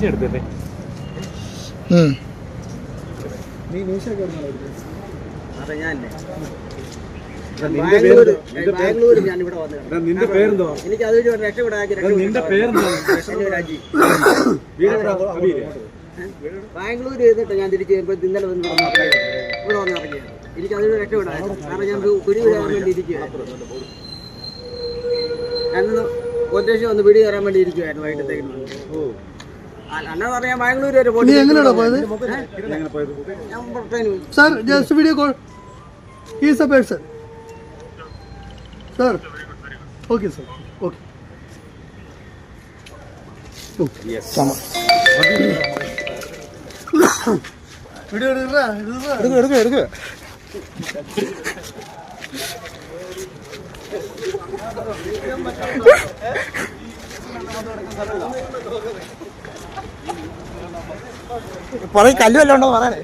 എടുത്തല്ലേ ബാംഗ്ലൂർ ഞാൻ ഇവിടെ വന്നത്. നിന്റെ പേരെന്തോ? എനിക്ക് അത് നിന്റെ പേരെന്തോ? ബാംഗ്ലൂർ ചെയ്തിട്ട് ഞാൻ തിരിച്ച് ഇന്നലെ വന്ന് ഇവിടെ വന്ന് ഇറങ്ങിയത്. എനിക്ക് അതിലൂടെ രക്ഷപ്പെടായിരുന്നു. കാരണം ഞാൻ പിടി വരാൻ വേണ്ടി ഇരിക്കുകയായിരുന്നു. ഞാനൊന്ന് കൊറ്റേഷൻ വന്ന് പിടി കയറാൻ വേണ്ടി ഇരിക്കുവായിരുന്നു വൈകിട്ടത്തേക്ക്. അല്ലാതെ പറയാൻ ബാംഗ്ലൂർ വരെ പോയി. Sir, just video call. He is a person. Sir. Okay, sir. Okay. Yes. Video എടുക്ക. പറയും കല്ല് വല്ല ഉണ്ടോ പറയാനേ.